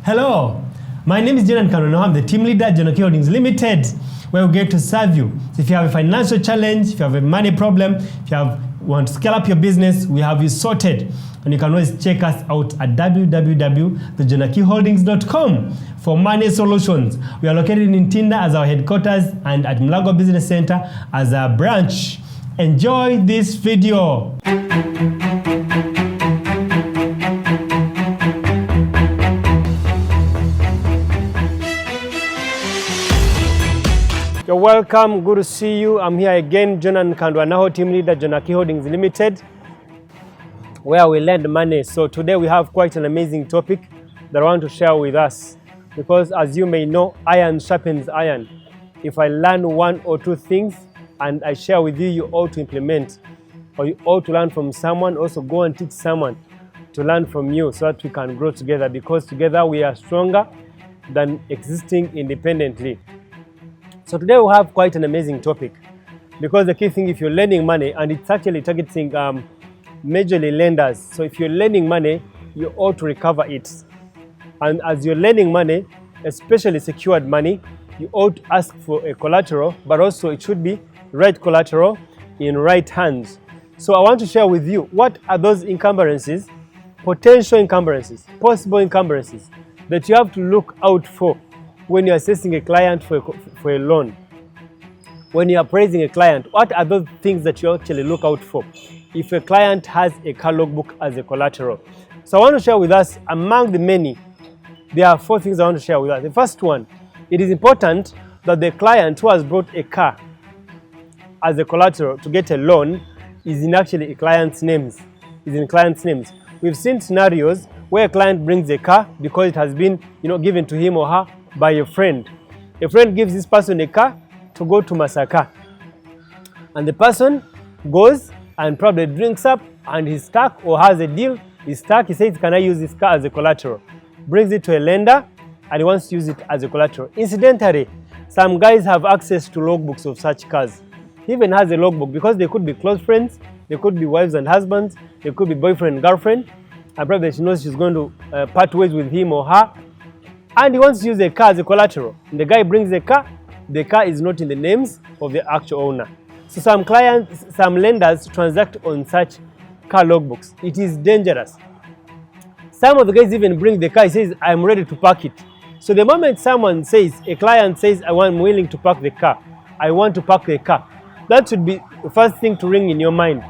Hello, my name is Jenan Kanono. I'm the team leader at Jonaki Holdings Limited, where we get to serve you. So if you have a financial challenge, if you have a money problem, if you want to scale up your business, we have you sorted. And you can always check us out at www.thejonakiholdings.com for money solutions. We are located in Tinda as our headquarters and at Mulago Business Center as our branch. Enjoy this video. You're welcome. Good to see you. I'm here again, Jonan Kandwanaho, team leader, Jonaki Holdings Limited, where we lend money. So today we have quite an amazing topic that I want to share with us, because as you may know, iron sharpens iron. If I learn one or two things and I share with you, you ought to implement, or you ought to learn from someone. Also go and teach someone to learn from you so that we can grow together, because together we are stronger than existing independently. So today we have quite an amazing topic, because the key thing, if you're lending money, and it's actually targeting majorly lenders. So if you're lending money, you ought to recover it. And as you're lending money, especially secured money, you ought to ask for a collateral, but also it should be right collateral in right hands. So I want to share with you, what are those encumbrances, potential encumbrances, possible encumbrances that you have to look out for when you're assessing a client for a loan. When you're appraising a client, what are those things that you actually look out for if a client has a car logbook as a collateral? So I want to share with us, among the many, there are 4 things I want to share with us. The first one, it is important that the client who has brought a car as a collateral to get a loan is in actually a client's names. We've seen scenarios where a client brings a car because it has been, given to him or her by a friend. A friend gives this person a car to go to Masaka, and the person goes and probably drinks up and he's stuck, or has a deal, he's stuck. He says, can I use this car as a collateral? Brings it to a lender and he wants to use it as a collateral. Incidentally, some guys have access to logbooks of such cars. He even has a logbook, because they could be close friends, they could be wives and husbands, they could be boyfriend and girlfriend, and probably she knows she's going to part ways with him or her, and he wants to use a car as a collateral. And the guy brings the car is not in the names of the actual owner. So some lenders transact on such car logbooks. It is dangerous. Some of the guys even bring the car, he says, I'm ready to park it. So the moment a client says, I'm willing to park the car, I want to park the car, that should be the first thing to ring in your mind,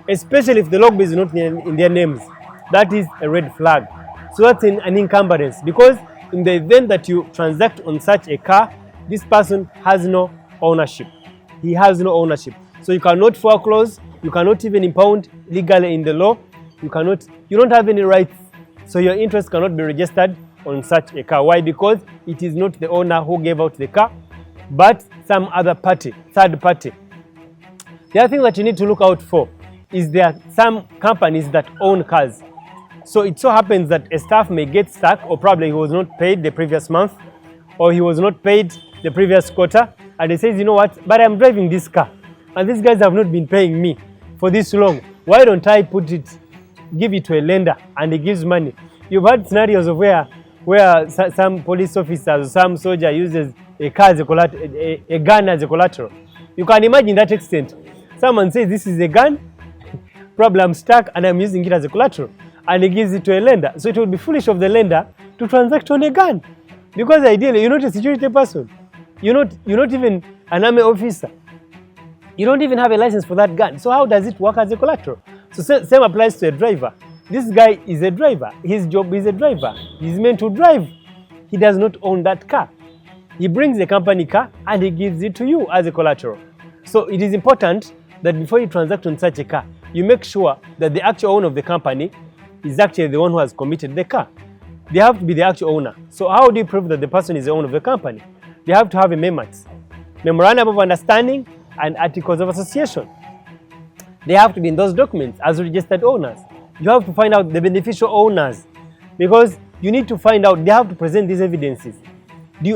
especially if the logbook is not in their names. That is a red flag. So that's an encumbrance, because in the event that you transact on such a car, this person has no ownership. He has no ownership. So you cannot foreclose, you cannot even impound legally in the law, you don't have any rights. So your interest cannot be registered on such a car. Why? Because it is not the owner who gave out the car, but some other party, third party. The other thing that you need to look out for is there are some companies that own cars. So it so happens that a staff may get stuck, or probably he was not paid the previous month, or he was not paid the previous quarter, and he says, you know what, but I'm driving this car, and these guys have not been paying me for this long. Why don't I give it to a lender, and he gives money? You've had scenarios of where some police officers or some soldier uses a car as a gun as a collateral. You can imagine that extent. Someone says, this is a gun, probably I'm stuck and I'm using it as a collateral, and he gives it to a lender. So it would be foolish of the lender to transact on a gun, because ideally you're not a security person. You're not even an army officer. You don't even have a license for that gun. So how does it work as a collateral? So same applies to a driver. This guy is a driver. His job is a driver. He's meant to drive. He does not own that car. He brings the company car and he gives it to you as a collateral. So it is important that before you transact on such a car, you make sure that the actual owner of the company is actually the one who has committed the car. They have to be the actual owner. So how do you prove that the person is the owner of the company? They have to have a memorandum of understanding and articles of association. They have to be in those documents as registered owners. You have to find out the beneficial owners, because you need to find out, they have to present these evidences.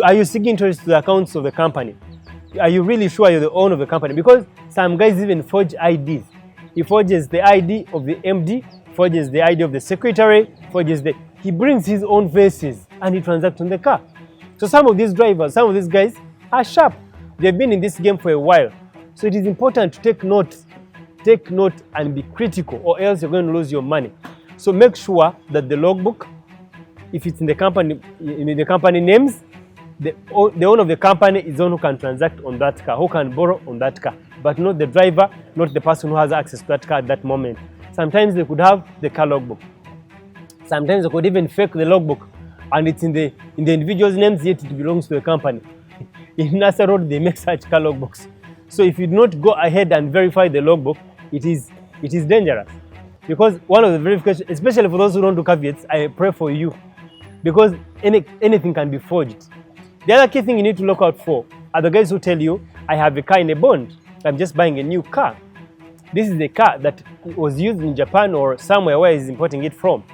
Are you signatories to the accounts of the company? Are you really sure you're the owner of the company? Because some guys even forge IDs. He forges the ID of the MD, forges the ID of the secretary, he brings his own faces and you transact on the car. So some of these drivers, some of these guys are sharp. They've been in this game for a while. So it is important to take note and be critical, or else you're going to lose your money. So make sure that the logbook, if it's in the company names, the owner of the company is the one who can transact on that car, who can borrow on that car, but not the driver, not the person who has access to that car at that moment. Sometimes they could have the car logbook. Sometimes they could even fake the logbook, and it's in the individual's names, yet it belongs to the company. In NASA Road, they make such car logbooks. So if you do not go ahead and verify the logbook, it is dangerous. Because one of the verifications, especially for those who don't do caveats, I pray for you, because anything can be forged. The other key thing you need to look out for are the guys who tell you, I have a car in a bond, I'm just buying a new car. This is a car that was used in Japan or somewhere where he's importing it from,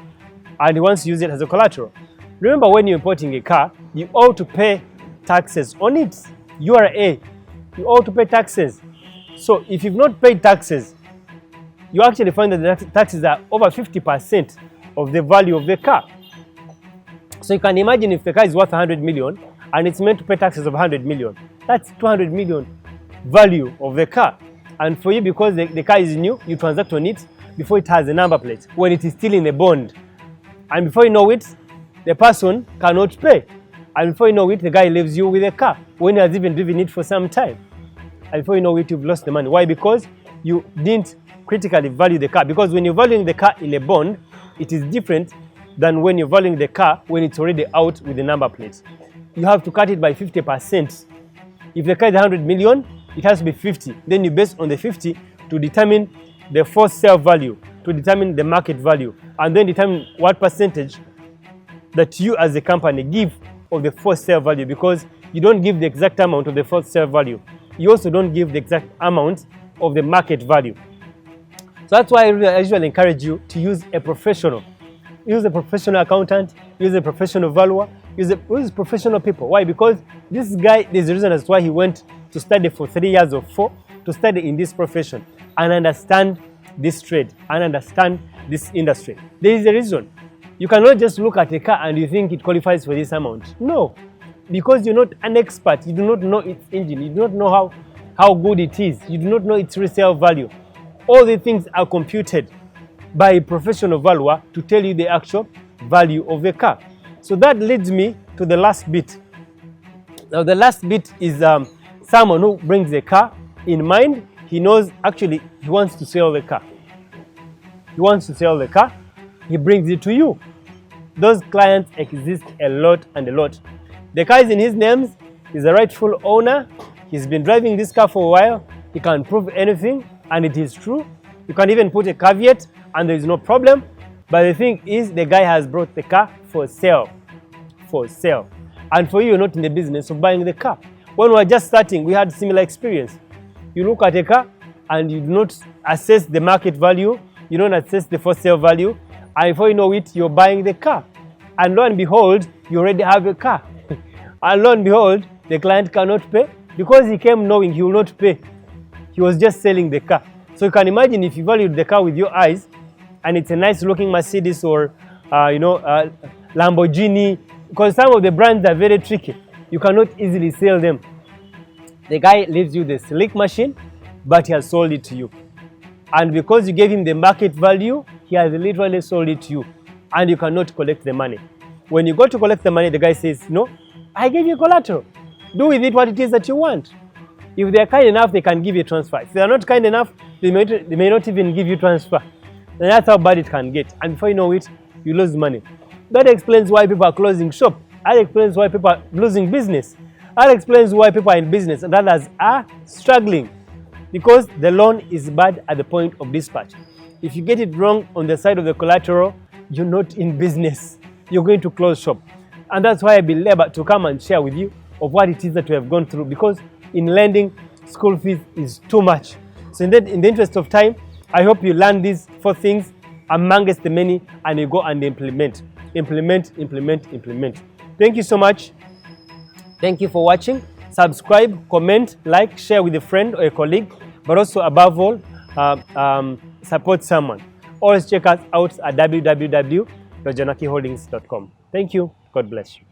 and he wants to use it as a collateral. Remember, when you're importing a car, you ought to pay taxes on it. You are you ought to pay taxes. So if you've not paid taxes, you actually find that the taxes are over 50% of the value of the car. So you can imagine if the car is worth 100 million and it's meant to pay taxes of 100 million, that's 200 million value of the car. And for you, because the car is new, you transact on it before it has a number plate, when it is still in a bond. And before you know it, the person cannot pay. And before you know it, the guy leaves you with a car when he has even driven it for some time. And before you know it, you've lost the money. Why? Because you didn't critically value the car. Because when you're valuing the car in a bond, it is different than when you're valuing the car when it's already out with the number plate. You have to cut it by 50%. If the car is 100 million, it has to be 50. Then you base on the 50 to determine the first sale value, to determine the market value, and then determine what percentage that you as a company give of the first sale value, because you don't give the exact amount of the first sale value. You also don't give the exact amount of the market value. So that's why I usually encourage you to use a professional. Use a professional accountant, use a professional valuer, use professional people. Why? Because this guy, there's a reason as to why he went to study for 3 years or 4 to study in this profession and understand this trade and understand this industry. There is a reason. You cannot just look at a car and you think it qualifies for this amount. No, because you're not an expert. You do not know its engine. You do not know how good it is. You do not know its resale value. All the things are computed by a professional valuer to tell you the actual value of the car. So that leads me to the last bit. Now the last bit is someone who brings the car in mind. He knows actually he wants to sell the car. He wants to sell the car. He brings it to you. Those clients exist a lot and a lot. The car is in his name. He's the rightful owner. He's been driving this car for a while. He can prove anything, and it is true. You can even put a caveat, and there is no problem. But the thing is, the guy has brought the car for sale. For sale. And for you, you're not in the business of buying the car. When we were just starting, we had similar experience. You look at a car, and you do not assess the market value. You don't assess the for sale value. And before you know it, you're buying the car. And lo and behold, you already have a car. And lo and behold, the client cannot pay because he came knowing he will not pay. He was just selling the car. So you can imagine if you valued the car with your eyes, and it's a nice looking Mercedes or Lamborghini, because some of the brands are very tricky. You cannot easily sell them. The guy leaves you the slick machine, but he has sold it to you. And because you gave him the market value, he has literally sold it to you, and you cannot collect the money. When you go to collect the money, the guy says, no, I gave you collateral. Do with it what it is that you want. If they are kind enough, they can give you transfer. If they are not kind enough, they may not even give you transfer. And that's how bad it can get. And before you know it, you lose money. That explains why people are closing shop. That explains why people are losing business. That explains why people are in business and others are struggling. Because the loan is bad at the point of dispatch. If you get it wrong on the side of the collateral, you're not in business. You're going to close shop. And that's why I belabor to come and share with you of what it is that we have gone through, because in lending, school fees is too much. So in the interest of time, I hope you learn these 4 things amongst the many, and you go and implement. Implement. Thank you so much. Thank you for watching. Subscribe, comment, like, share with a friend or a colleague, but also above all, support someone. Always check us out at www.jonakiholdings.com. Thank you. God bless you.